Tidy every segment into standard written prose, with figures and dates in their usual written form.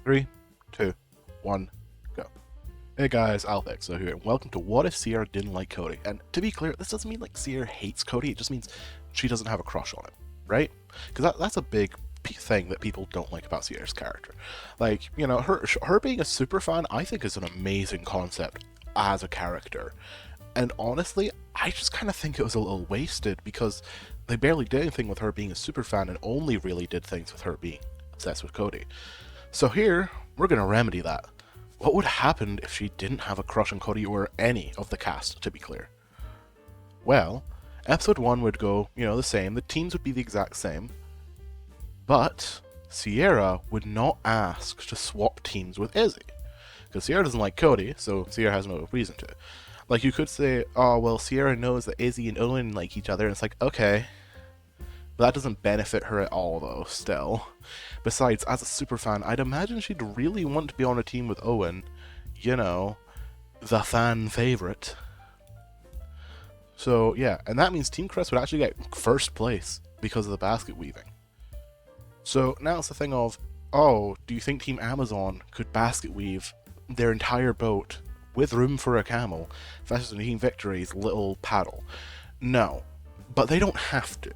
3, 2, 1, go. Hey guys, Alpexo here, and welcome to What If Sierra Didn't Like Cody? And to be clear, this doesn't mean like Sierra hates Cody, it just means she doesn't have a crush on him, right? Because that's a big thing that people don't like about Sierra's character. Like, you know, her being a super fan, I think is an amazing concept as a character. And honestly, I just kind of think it was a little wasted because they barely did anything with her being a super fan and only really did things with her being obsessed with Cody. So here, we're going to remedy that. What would happen if she didn't have a crush on Cody or any of the cast, to be clear? Well, episode 1 would go, the same, the teams would be the exact same, but Sierra would not ask to swap teams with Izzy. Because Sierra doesn't like Cody, so Sierra has no reason to. Like, you could say, oh, well, Sierra knows that Izzy and Owen like each other, and it's like, okay. But that doesn't benefit her at all, though, still. Besides, as a superfan, I'd imagine she'd really want to be on a team with Owen. You know, the fan favorite. So, yeah, and that means Team Crest would actually get first place because of the basket weaving. So, now it's the thing of, oh, do you think Team Amazon could basket weave their entire boat with room for a camel versus Team Victory's little paddle? No, but they don't have to.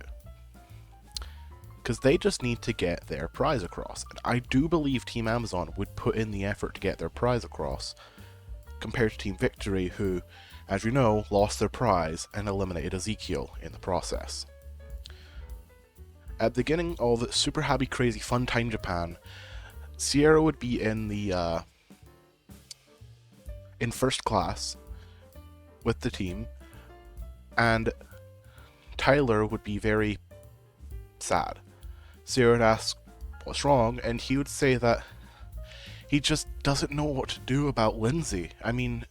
Because they just need to get their prize across. And I do believe Team Amazon would put in the effort to get their prize across, compared to Team Victory, who, as you know, lost their prize and eliminated Ezekiel in the process. At the beginning of Super Happy Crazy Fun Time Japan, Sierra would be in first class with the team, and Tyler would be very sad. Sierra would ask what's wrong, and he would say that he just doesn't know what to do about Lindsay. I mean,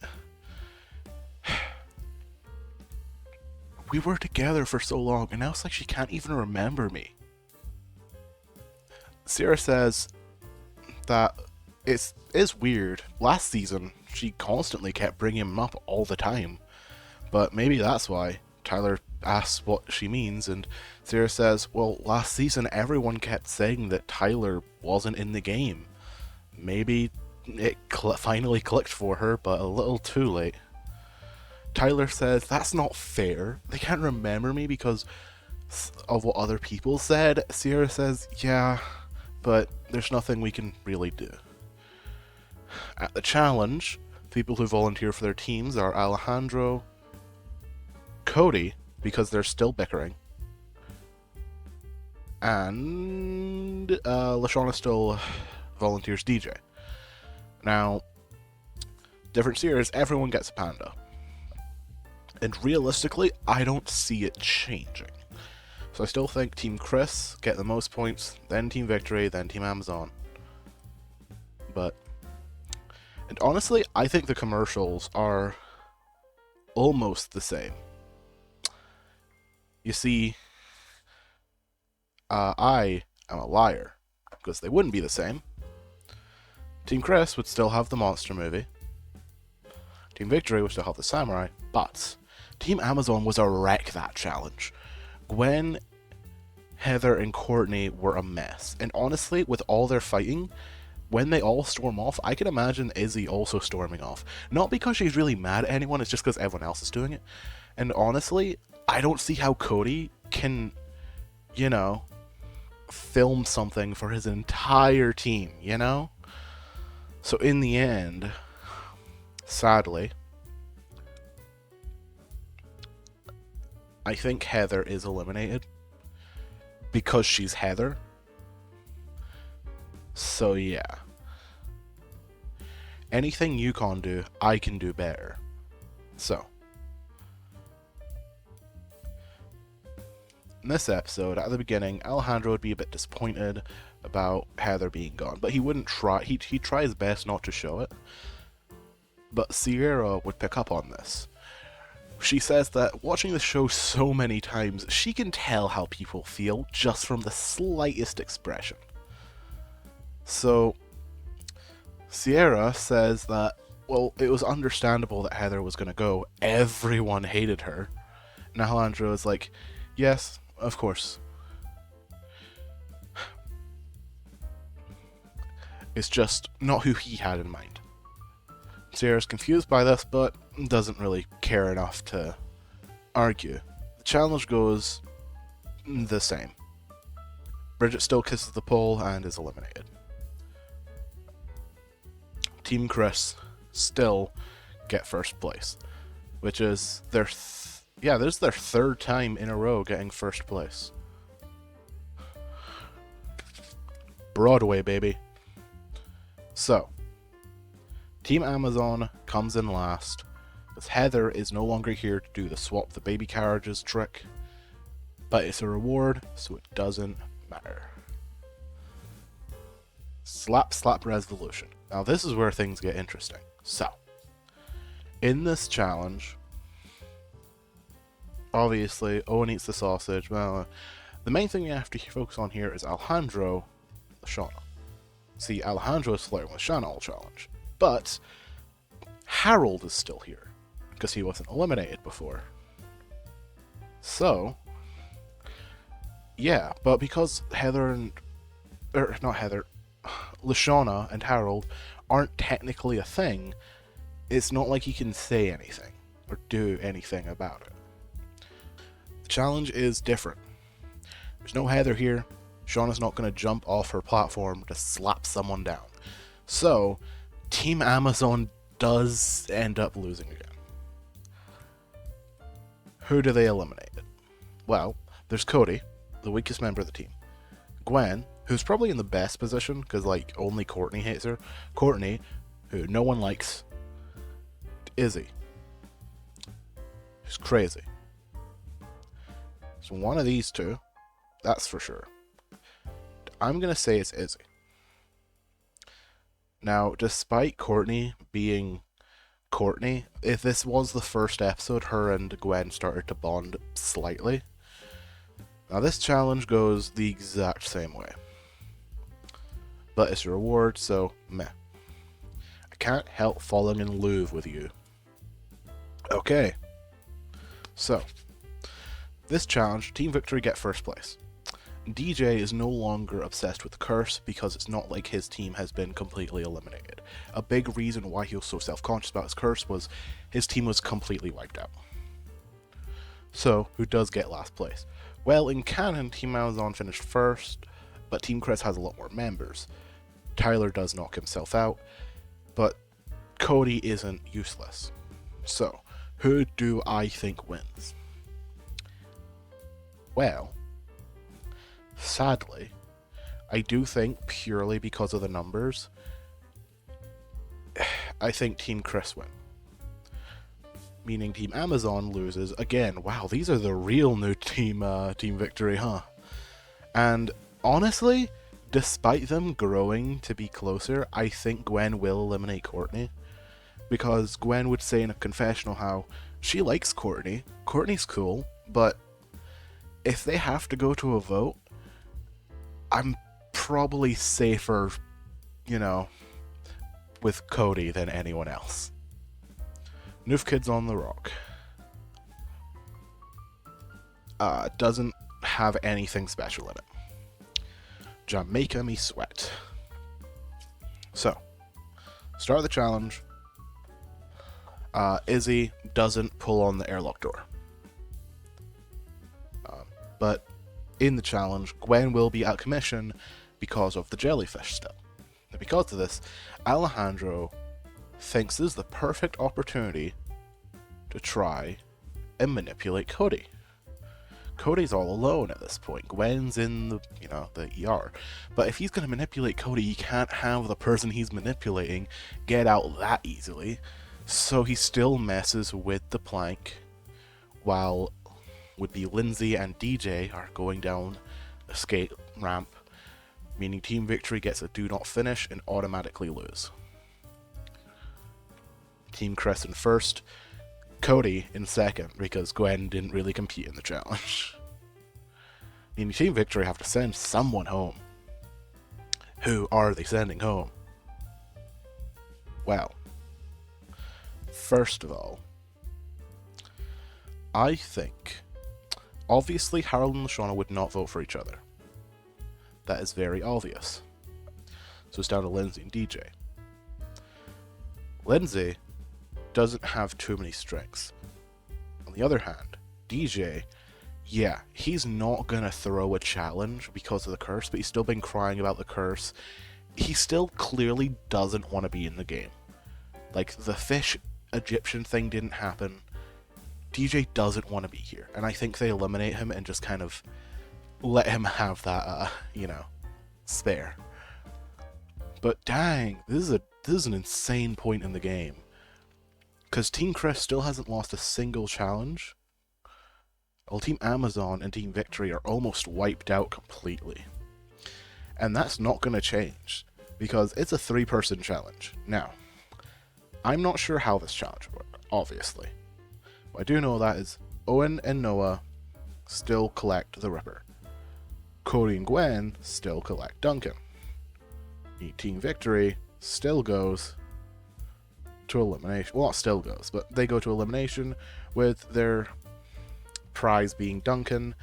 we were together for so long, and now it's like she can't even remember me. Sierra says that it is weird. Last season, she constantly kept bringing him up all the time, but maybe that's why. Tyler asks what she means, and Sierra says, well, last season everyone kept saying that Tyler wasn't in the game. Maybe it finally clicked for her, but a little too late. Tyler says, that's not fair. They can't remember me because of what other people said. Sierra says, yeah, but there's nothing we can really do. At the challenge, people who volunteer for their teams are Alejandro, Cody, because they're still bickering, and Lashana still volunteers DJ. Now, difference here is everyone gets a panda. And realistically, I don't see it changing. So I still think Team Chris get the most points, then Team Victory, then Team Amazon. And honestly, I think the commercials are almost the same. You see, I am a liar, because they wouldn't be the same. Team Chris would still have the monster movie. Team Victory would still have the samurai, but Team Amazon was a wreck that challenge. Gwen, Heather, and Courtney were a mess, and honestly, with all their fighting, when they all storm off, I can imagine Izzy also storming off. Not because she's really mad at anyone, it's just because everyone else is doing it. And honestly, I don't see how Cody can, film something for his entire team, So in the end, sadly, I think Heather is eliminated because she's Heather. So yeah. Anything you can do, I can do better. So. In this episode, at the beginning, Alejandro would be a bit disappointed about Heather being gone, but he wouldn't try. He'd try his best not to show it. But Sierra would pick up on this. She says that watching the show so many times, she can tell how people feel just from the slightest expression. So, Sierra says that, well, it was understandable that Heather was going to go. Everyone hated her. And Alejandro is like, yes, of course. It's just not who he had in mind. Sierra's confused by this, but doesn't really care enough to argue. The challenge goes the same. Bridget still kisses the pole and is eliminated. Team Chris still get first place, which is their this is their third time in a row getting first place. Broadway, baby. So, Team Amazon comes in last, because Heather is no longer here to do the swap the baby carriages trick, but it's a reward, so it doesn't matter. Slap slap resolution. Now this is where things get interesting. So, in this challenge, obviously Owen eats the sausage. Well, the main thing we have to focus on here is Alejandro, Shauna. See, Alejandro is flirting with Shauna all challenge, but Harold is still here because he wasn't eliminated before. So, yeah, but because Lashana and Harold aren't technically a thing, it's not like he can say anything or do anything about it. The challenge is different. There's no Heather here. Shauna's not going to jump off her platform to slap someone down. So, Team Amazon does end up losing again. Who do they eliminate? Well, there's Cody, the weakest member of the team. Gwen, who's probably in the best position, because, like, only Courtney hates her. Courtney, who no one likes. Izzy, who's crazy. So one of these two, that's for sure. I'm going to say it's Izzy. Now, despite Courtney being Courtney, if this was the first episode, her and Gwen started to bond slightly. Now this challenge goes the exact same way. But it's a reward, so meh. I can't help falling in love with you. Okay. So, this challenge, Team Victory get first place. DJ is no longer obsessed with the curse because it's not like his team has been completely eliminated. A big reason why he was so self-conscious about his curse was his team was completely wiped out. So, who does get last place? Well, in canon, Team Amazon finished first, but Team Chris has a lot more members. Tyler does knock himself out, but Cody isn't useless. So, who do I think wins? Well, sadly, I do think, purely because of the numbers, I think Team Chris win. Meaning Team Amazon loses again. Wow, these are the real new Team Victory, huh? And honestly, despite them growing to be closer, I think Gwen will eliminate Courtney. Because Gwen would say in a confessional how she likes Courtney. Courtney's cool, but if they have to go to a vote, I'm probably safer, with Cody than anyone else. Noof Kids on the Rock. Doesn't have anything special in it. Jamaica me sweat. So, start of the challenge. Izzy doesn't pull on the airlock door. But in the challenge, Gwen will be out of commission because of the jellyfish still. And because of this, Alejandro thinks this is the perfect opportunity to try and manipulate Cody. Cody's all alone at this point. Gwen's in the ER. But if he's going to manipulate Cody, he can't have the person he's manipulating get out that easily. So he still messes with the plank while would-be Lindsay and DJ are going down a skate ramp, meaning Team Victory gets a do not finish and automatically lose. Team Chris in first, Cody in second because Gwen didn't really compete in the challenge. Meaning Team Victory have to send someone home. Who are they sending home? Well, first of all, I think obviously Harold and Lashana would not vote for each other. That is very obvious. So it's down to Lindsay and DJ. Lindsay doesn't have too many strengths. On the other hand, DJ, yeah, he's not gonna throw a challenge because of the curse, but he's still been crying about the curse. He still clearly doesn't want to be in the game. Like, the fish Egyptian thing didn't happen. DJ doesn't want to be here, and I think they eliminate him and just kind of let him have that, spare. But dang, this is an insane point in the game. Because Team Chris still hasn't lost a single challenge, while Team Amazon and Team Victory are almost wiped out completely. And that's not going to change, because it's a 3-person challenge. Now, I'm not sure how this challenge will work, obviously. What I do know that is Owen and Noah still collect the Ripper. Cody and Gwen still collect Duncan. Team Victory still goes to elimination. Well, not still goes, but they go to elimination with their prize being Duncan.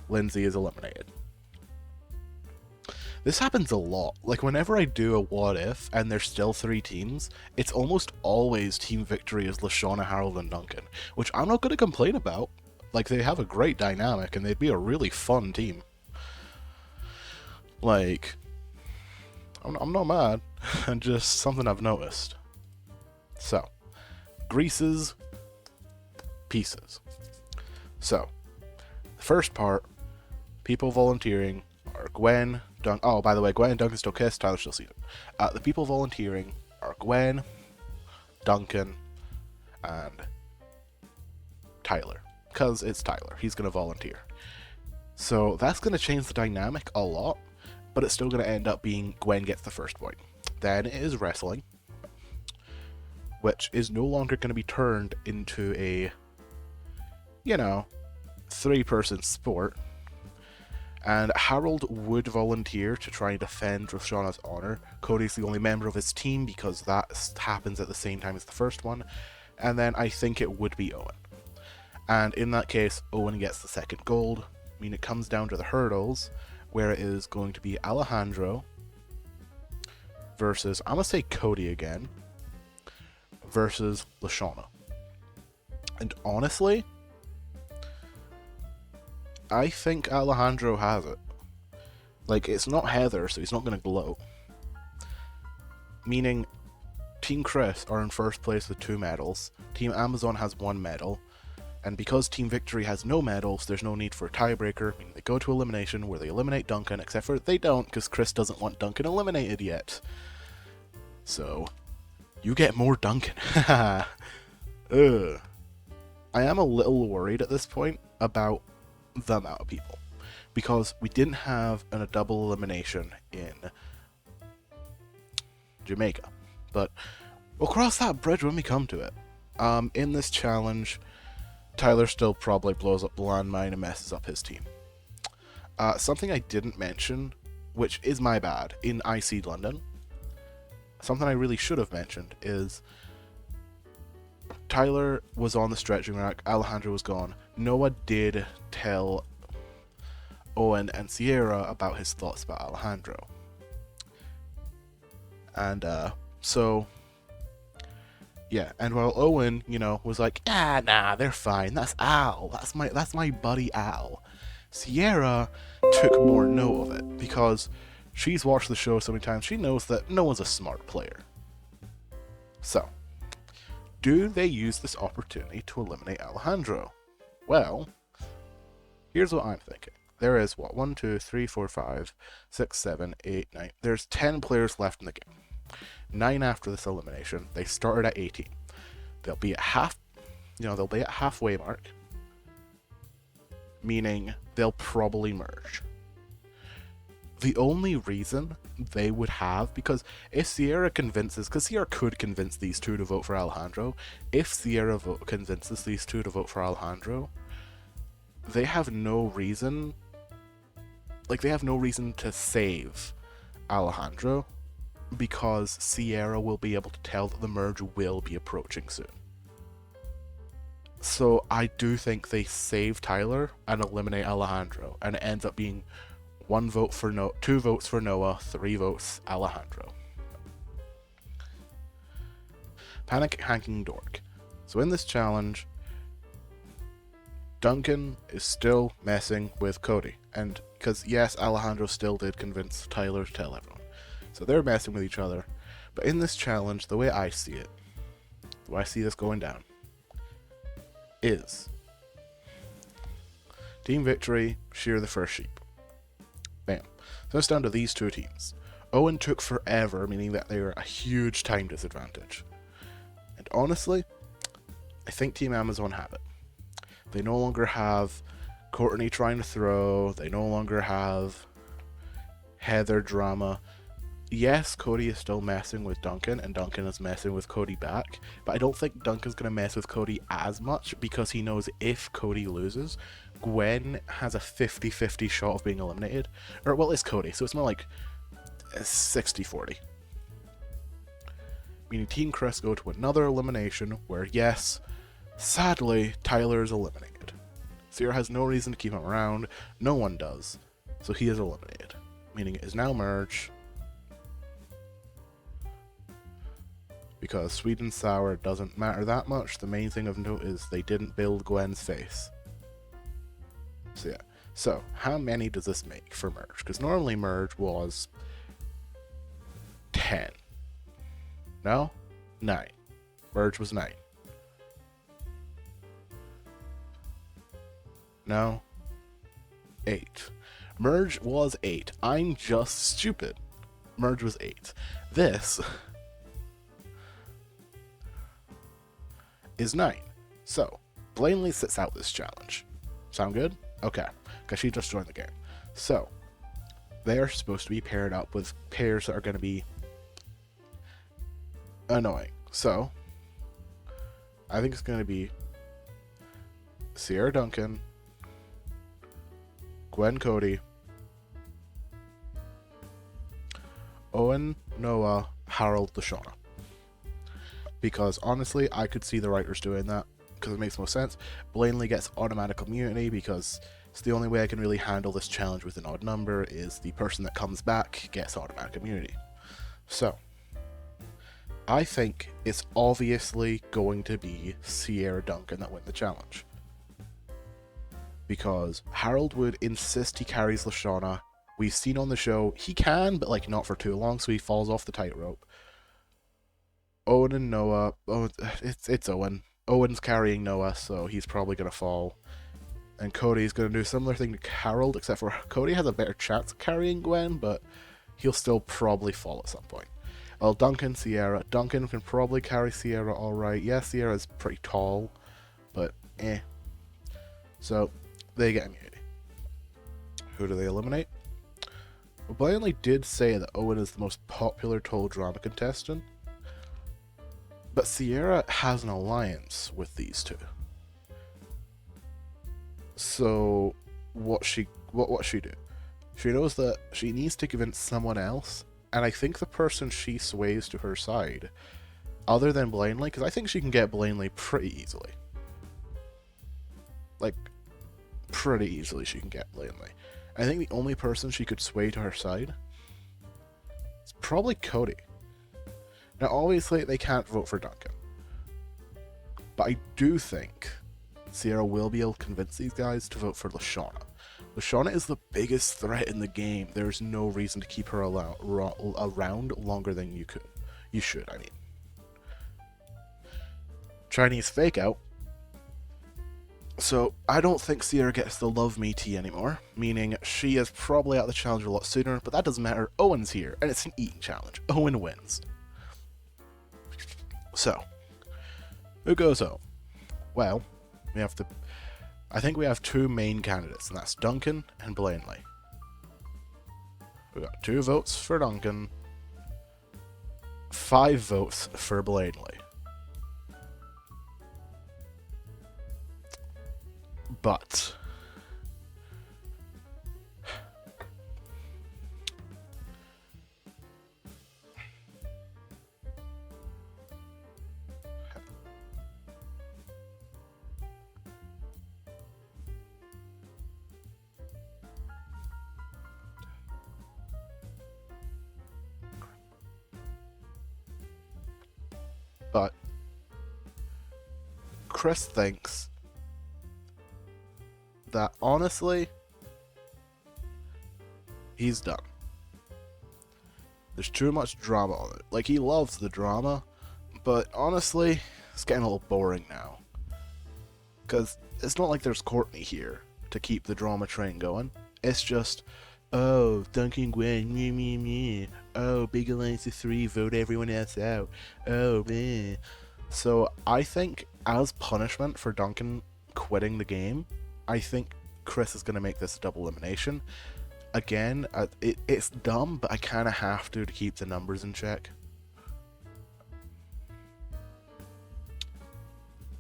Lindsay is eliminated. This happens a lot. Like, whenever I do a what if and there's still 3 teams, it's almost always Team Victory is Lashawna, Harold, and Duncan, which I'm not going to complain about. Like, they have a great dynamic and they'd be a really fun team. Like, I'm not mad. Just something I've noticed. So, Grease's pieces. So, the first part, people volunteering are Gwen, oh, by the way, Gwen and Duncan still kiss, Tyler still sees it. The people volunteering are Gwen, Duncan, and Tyler. Because it's Tyler. He's going to volunteer. So that's going to change the dynamic a lot, but it's still going to end up being Gwen gets the first point. Then it is wrestling, which is no longer going to be turned into a, 3-person sport. And Harold would volunteer to try and defend Roshana's honor. Cody's the only member of his team because that happens at the same time as the first one. And then I think it would be Owen. And in that case, Owen gets the second gold. I mean, it comes down to the hurdles, where it is going to be Alejandro versus, I'm going to say Cody again, versus Lashawna. And honestly, I think Alejandro has it. Like, it's not Heather, so he's not going to gloat. Meaning, Team Chris are in first place with 2 medals, Team Amazon has 1 medal, and because Team Victory has no medals, there's no need for a tiebreaker, meaning they go to elimination where they eliminate Duncan, except for they don't, because Chris doesn't want Duncan eliminated yet. So, you get more Duncan. Ugh. I am a little worried at this point about the amount of people, because we didn't have a double elimination in Jamaica, but we'll cross that bridge when we come to it. In this challenge, Tyler still probably blows up the landmine and messes up his team. Something I didn't mention, which is my bad, in IC London, something I really should have mentioned is Tyler was on the stretching rack, Alejandro was gone. Noah did tell Owen and Sierra about his thoughts about Alejandro. And, yeah, and while Owen, was like, nah, they're fine, that's Al, that's my buddy Al. Sierra took more note of it, because she's watched the show so many times, she knows that no one's a smart player. So, do they use this opportunity to eliminate Alejandro? Well, here's what I'm thinking. There is, 1, 2, 3, 4, 5, 6, 7, 8, 9. There's 10 players left in the game. 9 after this elimination. They started at 18. They'll be at they'll be at halfway mark. Meaning they'll probably merge. The only reason they would have, because if Sierra convinces, because Sierra could convince these 2 to vote for Alejandro, if Sierra convinces these 2 to vote for Alejandro, they have no reason, to save Alejandro, because Sierra will be able to tell that the merge will be approaching soon. So I do think they save Tyler and eliminate Alejandro, and it ends up being 2 votes for Noah, 3 votes Alejandro. Panic Hanking Dork. So in this challenge, Duncan is still messing with Cody. And because, yes, Alejandro still did convince Tyler to tell everyone. So they're messing with each other. But in this challenge, the way I see it, the way I see this going down, is Team Victory, shear the first sheep. Bam. So it's down to these two teams. Owen took forever, meaning that they were a huge time disadvantage. And honestly, I think Team Amazon have it. They no longer have Courtney trying to throw. They no longer have Heather drama. Yes, Cody is still messing with Duncan, and Duncan is messing with Cody back, but I don't think Duncan's going to mess with Cody as much because he knows if Cody loses, Gwen has a 50-50 shot of being eliminated. Or, well, it's Cody, so it's more like 60-40. Meaning Team Chris go to another elimination where, yes, sadly, Tyler is eliminated. Sierra has no reason to keep him around. No one does. So he is eliminated. Meaning it is now merge. Because sweet and sour doesn't matter that much. The main thing of note is they didn't build Gwen's face. So yeah. So, how many does this make for merge? Because normally merge was 10. No? 9. Merge was 9. No? 8. Merge was 8. I'm just stupid. Merge was 8. This is 9. So, Blanley sits out this challenge. Sound good? Okay, because she just joined the game. So, they are supposed to be paired up with pairs that are going to be annoying. So, I think it's going to be Sierra Duncan, Gwen Cody, Owen Noah, Harold Lashana. Because honestly, I could see the writers doing that because it makes most sense. Blanley gets automatic immunity because it's the only way I can really handle this challenge with an odd number is the person that comes back gets automatic immunity. So, I think it's obviously going to be Sierra Duncan that win the challenge. Because Harold would insist he carries Lashana. We've seen on the show, he can, but like not for too long, so he falls off the tightrope. Owen and Noah, it's Owen. Owen's carrying Noah, so he's probably going to fall. And Cody's going to do a similar thing to Harold, except for Cody has a better chance of carrying Gwen, but he'll still probably fall at some point. Well, Duncan, Sierra. Duncan can probably carry Sierra alright. Yeah, Sierra's pretty tall, but eh. So, they get immunity. Who do they eliminate? Well, Blanley did say that Owen is the most popular tall drama contestant, but Sierra has an alliance with these two. So, what she do? She knows that she needs to convince someone else, and I think the person she sways to her side, other than Blanley, because I think she can get Blanley pretty easily. Like, pretty easily she can get Blanley. I think the only person she could sway to her side is probably Cody. Now, obviously, they can't vote for Duncan. But I do think Sierra will be able to convince these guys to vote for Lashana. Lashana is the biggest threat in the game. There's no reason to keep her around longer than you could. You should, I mean. Chinese fake out. So, I don't think Sierra gets the love me tea anymore, meaning she is probably out of the challenge a lot sooner, but that doesn't matter. Owen's here, and it's an eating challenge. Owen wins. So, who goes home? Well, I think we have two main candidates, and that's Duncan and Blanley. We got 2 votes for Duncan, 5 votes for Blanley. But Chris thinks that honestly, he's done. There's too much drama on it. Like, he loves the drama, but honestly, it's getting a little boring now. Because it's not like there's Courtney here to keep the drama train going. It's just, oh, Duncan Gwen, me, me, me. Oh, Big Alliance of 3, vote everyone else out. Oh, meh. So I think as punishment for Duncan quitting the game, I think Chris is going to make this a double elimination. Again, it's dumb, but I kind of have to keep the numbers in check.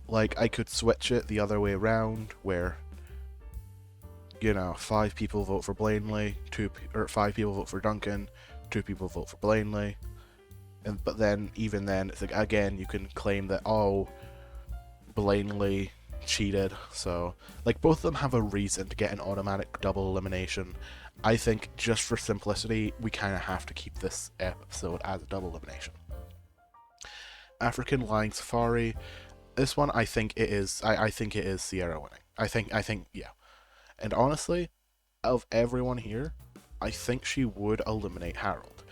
Like, I could switch it the other way around, where, you know, 5 people vote for Blaney, 5 people vote for Duncan, 2 people vote for Blaney, but then, even then, it's like, again, you can claim that, oh, Blaney cheated, so, like, both of them have a reason to get an automatic double elimination. I think, just for simplicity, we kind of have to keep this episode as a double elimination. African Lying Safari. This one, I think it is. I think it is Sierra winning. I think, yeah. And honestly, out of everyone here, I think she would eliminate Harold,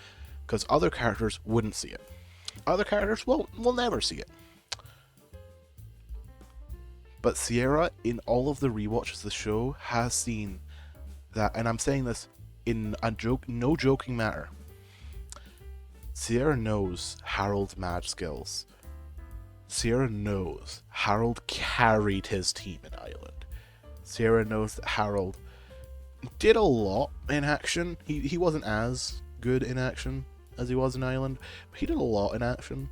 because other characters wouldn't see it. Other characters will never see it. But Sierra, in all of the rewatches of the show, has seen that, and I'm saying this in a no joking matter. Sierra knows Harold's mad skills. Sierra knows Harold carried his team in Ireland. Sierra knows that Harold did a lot in action. He wasn't as good in action as he was in Ireland, but he did a lot in action.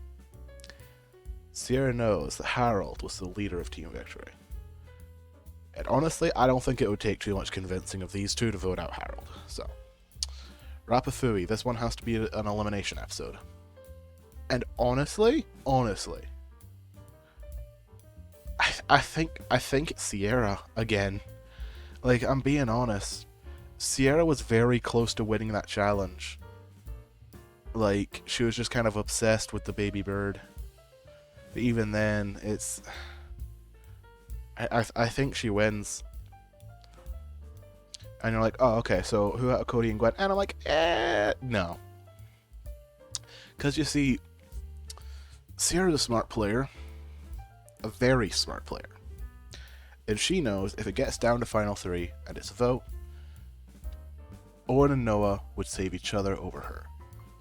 Sierra knows that Harold was the leader of Team Victory. And honestly, I don't think it would take too much convincing of these two to vote out Harold. So, Rapafui, this one has to be an elimination episode. And honestly, I think it's Sierra again. Like, I'm being honest. Sierra was very close to winning that challenge. Like, she was just kind of obsessed with the baby bird. But even then, it's... I think she wins. And you're like, oh, okay, so who out of Cody and Gwen? And I'm like, no. Because you see, Sierra's a smart player. A very smart player. And she knows if it gets down to Final 3 and it's a vote, Owen and Noah would save each other over her.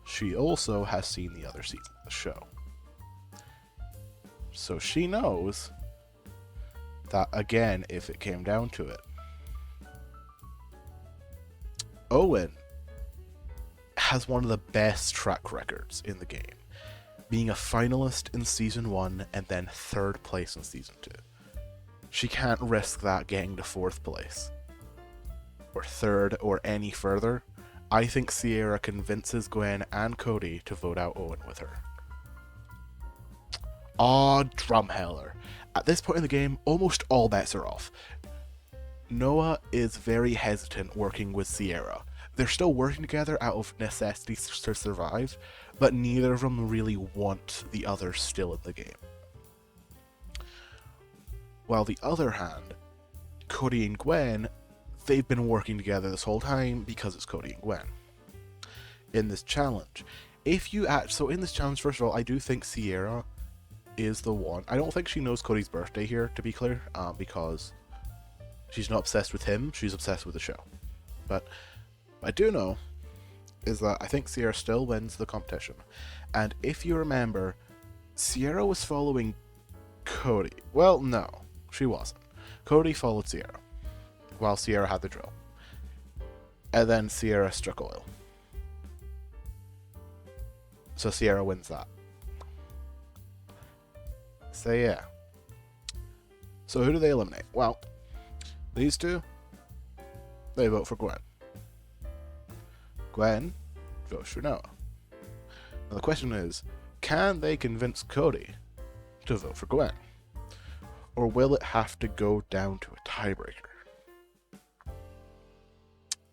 She also has seen the other seasons of the show. So she knows that, again, if it came down to it, Owen has one of the best track records in the game, being a finalist in Season 1 and then 3rd place in Season 2. She can't risk that getting to 4th place, or 3rd, or any further. I think Sierra convinces Gwen and Cody to vote out Owen with her. Aw, drumheller. At this point in the game, almost all bets are off. Noah is very hesitant working with Sierra. They're still working together out of necessity to survive, but neither of them really want the other still in the game. While the other hand, Cody and Gwen, they've been working together this whole time because it's Cody and Gwen. In this challenge, so in this challenge, first of all, I do think Sierra is the one. I don't think she knows Cody's birthday here, to be clear, because she's not obsessed with him, she's obsessed with the show. But what I do know is that I think Sierra still wins the competition. And if you remember, Sierra was following Cody. Well, no, she wasn't. Cody followed Sierra, while Sierra had the drill. And then Sierra struck oil. So Sierra wins that. So yeah. So who do they eliminate? Well, these two, they vote for Gwen. Gwen votes for Noah. Now the question is, can they convince Cody to vote for Gwen? Or will it have to go down to a tiebreaker?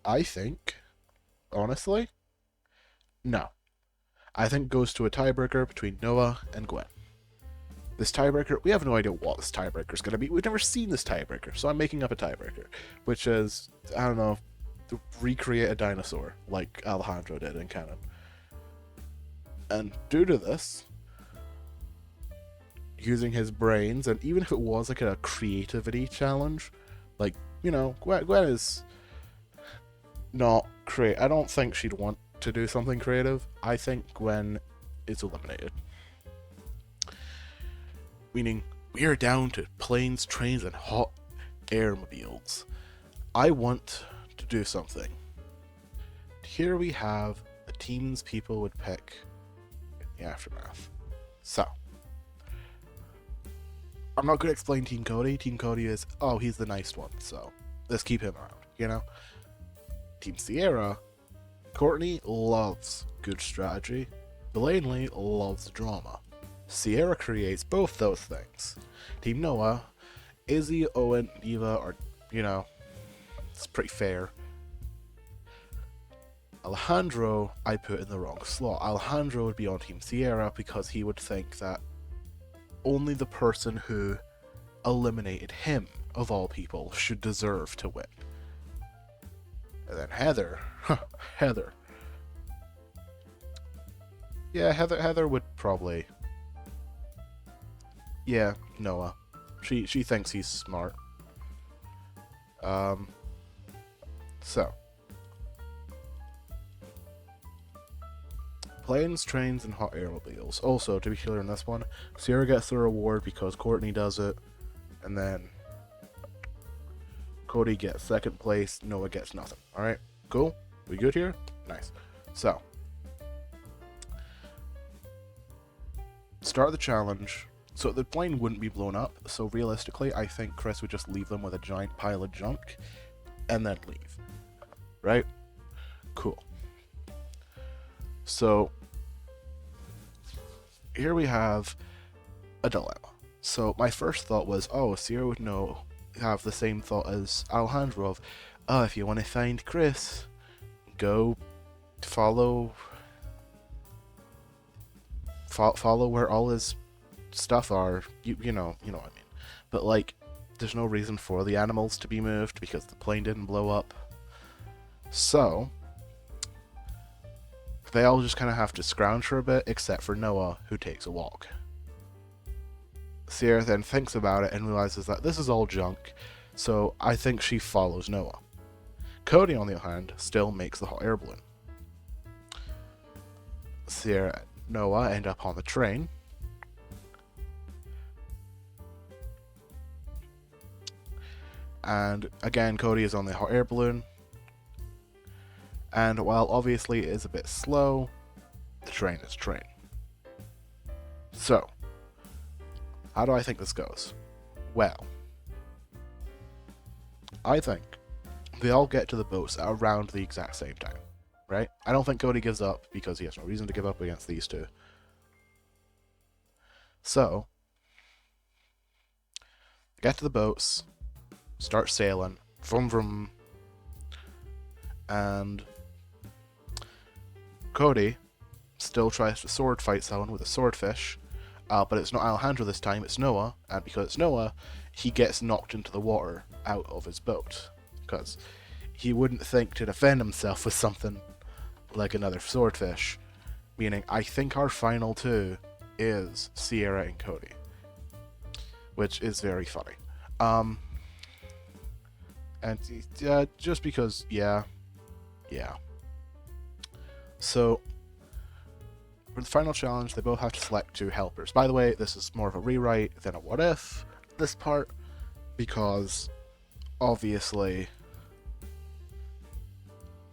I think, honestly, no. I think it goes to a tiebreaker between Noah and Gwen. This tiebreaker, we have no idea what this tiebreaker is going to be. We've never seen this tiebreaker, so I'm making up a tiebreaker, which is, I don't know, to recreate a dinosaur like Alejandro did in canon. And due to this, using his brains, and even if it was like a creativity challenge, like, you know, Gwen is not I don't think she'd want to do something creative. I think Gwen is eliminated. Meaning, we are down to planes, trains, and hot airmobiles. I want to do something. Here we have the teams people would pick in the aftermath. So, I'm not going to explain Team Cody. Team Cody is, oh, he's the nice one, so let's keep him around, you know? Team Sierra, Courtney loves good strategy. Blaney loves drama. Sierra creates both those things. Team Noah, Izzy, Owen, Eva are, you know, it's pretty fair. Alejandro, I put in the wrong slot. Alejandro would be on Team Sierra because he would think that only the person who eliminated him, of all people, should deserve to win. And then Heather. Heather. Yeah, Heather would probably... Yeah, Noah. She thinks he's smart. So. Planes, trains, and hot airmobiles. Also, to be clear in this one, Sierra gets the reward because Courtney does it, and then Cody gets second place, Noah gets nothing. Alright, cool? We good here? Nice. So. Start the challenge. So the plane wouldn't be blown up, so realistically, I think Chris would just leave them with a giant pile of junk, and then leave. Right? Cool. So, here we have a dilemma. So my first thought was, oh, Sierra would have the same thought as Alejandro of, oh, if you want to find Chris, go follow where all his stuff are, you know what I mean. But like, there's no reason for the animals to be moved because the plane didn't blow up. So they all just kind of have to scrounge for a bit, except for Noah, who takes a walk. Sierra then thinks about it and realizes that this is all junk, so I think she follows Noah. Cody, on the other hand, still makes the hot air balloon. Sierra and Noah end up on the train. And again, Cody is on the hot air balloon. And while obviously it is a bit slow, the train is train. So, how do I think this goes? Well, I think they all get to the boats at around the exact same time, right? I don't think Cody gives up because he has no reason to give up against these two. So, get to the boats, start sailing, vroom vroom, and Cody still tries to sword fight someone with a swordfish, but it's not Alejandro this time, it's Noah, and because it's Noah, he gets knocked into the water out of his boat, because he wouldn't think to defend himself with something like another swordfish, meaning I think our final two is Sierra and Cody, which is very funny. And just because, yeah. So, for the final challenge, they both have to select two helpers. By the way, this is more of a rewrite than a what if, this part, because obviously,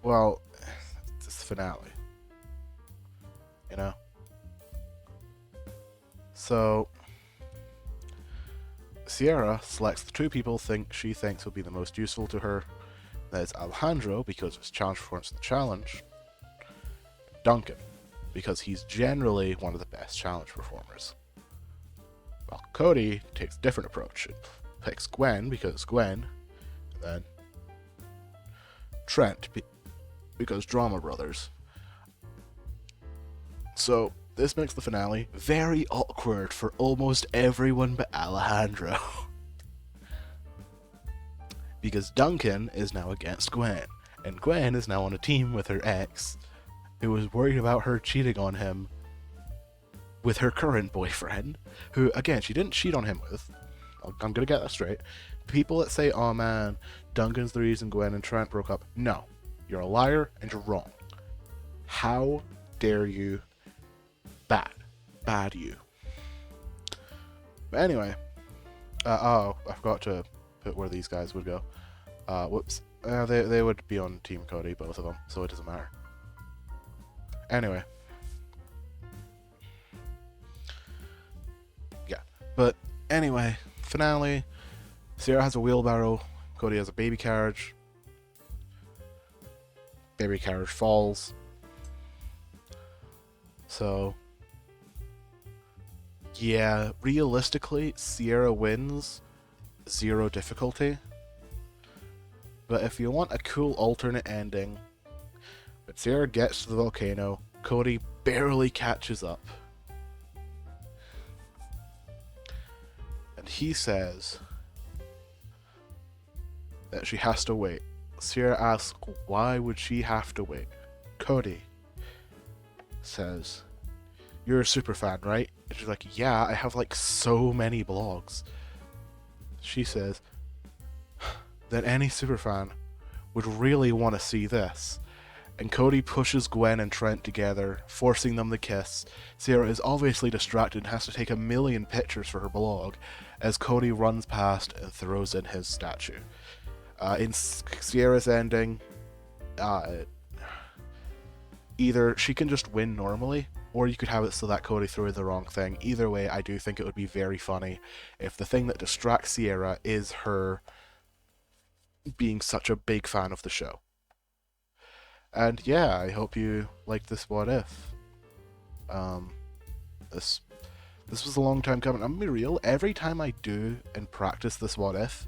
well, it's the finale, you know? So, Sierra selects the two people she thinks will be the most useful to her. That is Alejandro, because of his challenge performance in the challenge. Duncan, because he's generally one of the best challenge performers. While Cody takes a different approach and picks Gwen, because Gwen, and then Trent, because Drama Brothers. So, this makes the finale very awkward for almost everyone but Alejandro. Because Duncan is now against Gwen, and Gwen is now on a team with her ex, who was worried about her cheating on him with her current boyfriend, who, again, she didn't cheat on him with. I'm gonna get that straight. People that say, oh man, Duncan's the reason Gwen and Trent broke up. No. You're a liar and you're wrong. How dare you? Bad you. But anyway, oh, I forgot to put where these guys would go. Whoops. They would be on Team Cody, both of them, so it doesn't matter. Anyway. Yeah. But anyway, finale. Sierra has a wheelbarrow. Cody has a baby carriage. Baby carriage falls. So, yeah, realistically, Sierra wins. 0 difficulty. But if you want a cool alternate ending, when Sierra gets to the volcano, Cody barely catches up. And he says that she has to wait. Sierra asks, why would she have to wait? Cody says, you're a super fan, right? And she's like, yeah, I have like so many blogs. She says, then any super fan would really want to see this. And Cody pushes Gwen and Trent together, forcing them to kiss. Sierra is obviously distracted and has to take a million pictures for her blog as Cody runs past and throws in his statue. In Sierra's ending, either she can just win normally, or you could have it so that Cody threw the wrong thing. Either way, I do think it would be very funny if the thing that distracts Sierra is her being such a big fan of the show. And yeah, I hope you liked this What If. This was a long time coming. I'm gonna be real, every time I do and practice this What If,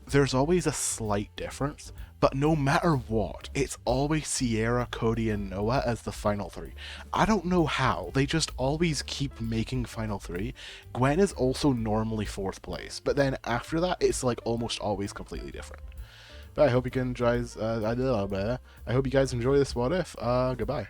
there's always a slight difference, but no matter what, it's always Sierra, Cody, and Noah as the final 3. I don't know how, they just always keep making final 3. Gwen is also normally 4th place, but then after that, it's like almost always completely different. But I hope you guys, I hope you guys enjoy this What If. Goodbye.